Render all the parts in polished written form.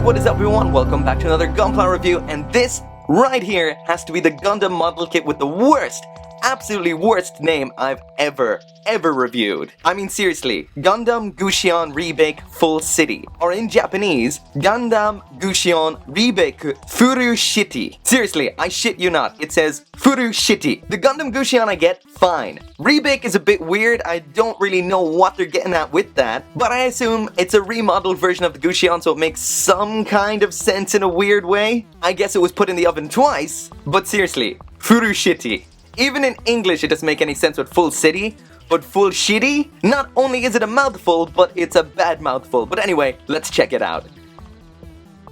What is up everyone, welcome back to another Gunpla review, and this right here has to be the Gundam model kit with the worst, absolutely worst name I've ever reviewed. I mean seriously, Gundam Gusion Rebake Full City, or in Japanese, Gundam Gusion Rebake Furushitty. Seriously, I shit you not, it says Furushitty. The Gundam Gusion I get, fine. Rebake is a bit weird, I don't really know what they're getting at with that, but I assume it's a remodeled version of the Gusion, so it makes some kind of sense in a weird way. I guess it was put in the oven twice, but seriously, Furushitty. Even in English it doesn't make any sense with full city, but full shitty? Not only is it a mouthful, but it's a bad mouthful. But anyway, let's check it out.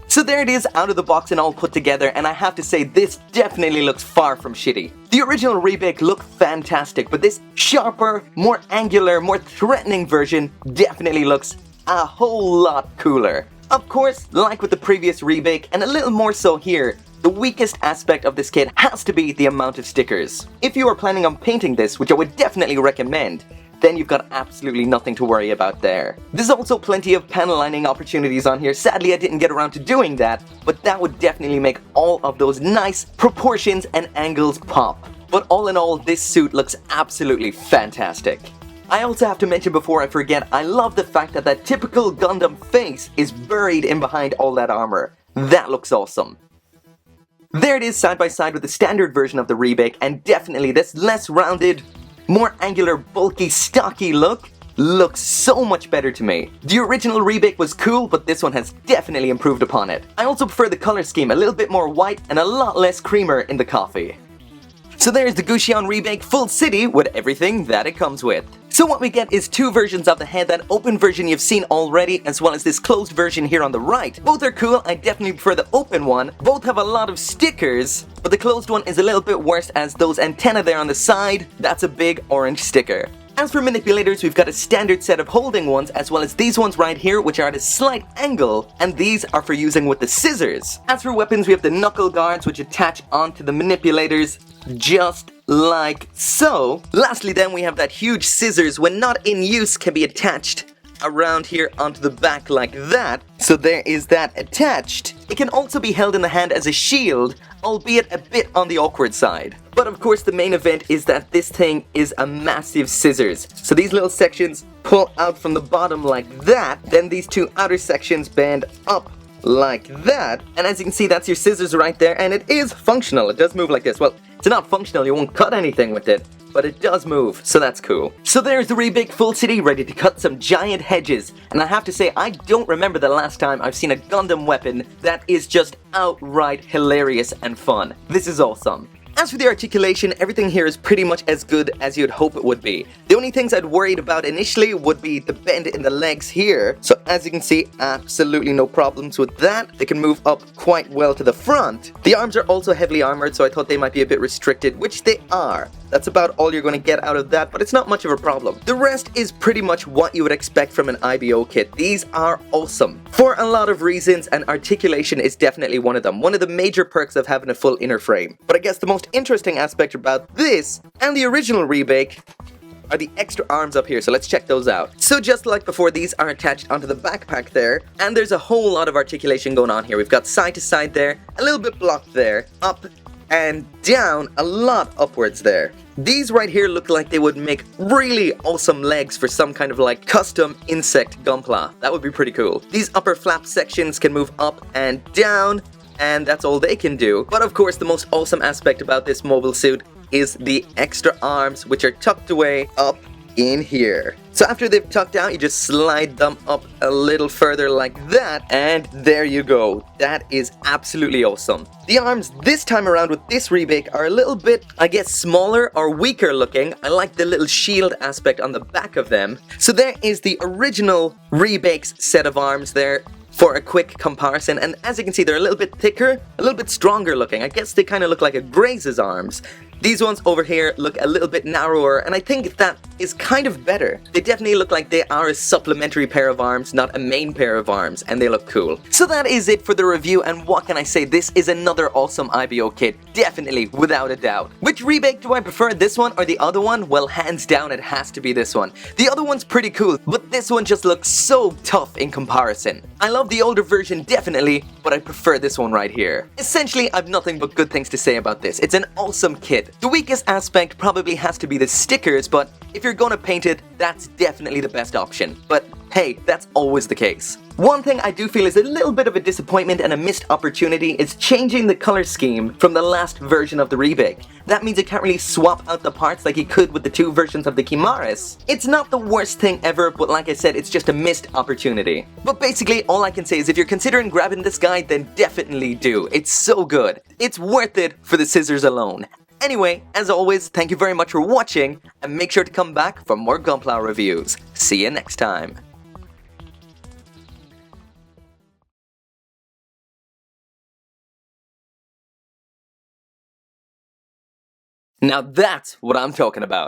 So there it is out of the box and all put together, and I have to say this definitely looks far from shitty. The original Rebake looked fantastic, but this sharper, more angular, more threatening version definitely looks a whole lot cooler. Of course, like with the previous Rebake, and a little more so here, the weakest aspect of this kit has to be the amount of stickers. If you are planning on painting this, which I would definitely recommend, then you've got absolutely nothing to worry about there. There's also plenty of panel lining opportunities on here. Sadly, I didn't get around to doing that, but that would definitely make all of those nice proportions and angles pop. But all in all, this suit looks absolutely fantastic. I also have to mention before I forget, I love the fact that that typical Gundam face is buried in behind all that armor. That looks awesome. There it is side by side with the standard version of the Rebake, and definitely this less rounded, more angular, bulky, stocky look looks so much better to me. The original Rebake was cool, but this one has definitely improved upon it. I also prefer the color scheme, a little bit more white and a lot less creamer in the coffee. So there's the Gusion Rebake Full City with everything that it comes with. So what we get is two versions of the head, that open version you've seen already, as well as this closed version here on the right. Both are cool, I definitely prefer the open one. Both have a lot of stickers, but the closed one is a little bit worse, as those antennae there on the side, that's a big orange sticker. As for manipulators, we've got a standard set of holding ones, as well as these ones right here, which are at a slight angle, and these are for using with the scissors. As for weapons, we have the knuckle guards, which attach onto the manipulators, just like so. Lastly then, we have that huge scissors, when not in use, can be attached around here onto the back like that. So there is that attached. It can also be held in the hand as a shield, albeit a bit on the awkward side. But of course the main event is that this thing is a massive scissors. So these little sections pull out from the bottom like that, then these two outer sections bend up like that, and as you can see, that's your scissors right there, and it is functional. It does move like this. Well, it's not functional, you won't cut anything with it, but it does move, so that's cool. So there's the Rebake Full City ready to cut some giant hedges, and I have to say, I don't remember the last time I've seen a Gundam weapon that is just outright hilarious and fun. This is awesome. As for the articulation, everything here is pretty much as good as you'd hope it would be. The only things I'd worried about initially would be the bend in the legs here. So as you can see, absolutely no problems with that. They can move up quite well to the front. The arms are also heavily armored, so I thought they might be a bit restricted, which they are. That's about all you're going to get out of that, but it's not much of a problem. The rest is pretty much what you would expect from an IBO kit. These are awesome for a lot of reasons, and articulation is definitely one of them. One of the major perks of having a full inner frame. But I guess the most interesting aspect about this and the original Rebake are the extra arms up here, so let's check those out. So just like before, these are attached onto the backpack there, and there's a whole lot of articulation going on here. We've got side to side there, a little bit blocked there, up and down, a lot upwards there. These right here look like they would make really awesome legs for some kind of like custom insect Gunpla. That would be pretty cool. These upper flap sections can move up and down, and that's all they can do. But of course, the most awesome aspect about this mobile suit is the extra arms, which are tucked away up in here. So after they've tucked out, you just slide them up a little further like that, and there you go. That is absolutely awesome. The arms this time around with this Rebake are a little bit, I guess, smaller or weaker looking. I like the little shield aspect on the back of them. So there is the original Rebake's set of arms there for a quick comparison, and as you can see, they're a little bit thicker, a little bit stronger looking. I guess they kind of look like a Graze's arms. These ones over here look a little bit narrower, and I think that is kind of better. They definitely look like they are a supplementary pair of arms, not a main pair of arms, and they look cool. So that is it for the review, and what can I say, this is another awesome IBO kit, definitely, without a doubt. Which Rebake do I prefer, this one or the other one? Well, hands down it has to be this one. The other one's pretty cool, but this one just looks so tough in comparison. I love the older version definitely, but I prefer this one right here. Essentially, I've nothing but good things to say about this. It's an awesome kit. The weakest aspect probably has to be the stickers, but if you're gonna paint it, that's definitely the best option. But hey, that's always the case. One thing I do feel is a little bit of a disappointment and a missed opportunity is changing the color scheme from the last version of the Rebake. That means you can't really swap out the parts like you could with the two versions of the Chimaras. It's not the worst thing ever, but like I said, it's just a missed opportunity. But basically, all I can say is if you're considering grabbing this guy, then definitely do. It's so good. It's worth it for the scissors alone. Anyway, as always, thank you very much for watching, and make sure to come back for more Gunpla reviews. See you next time. Now that's what I'm talking about.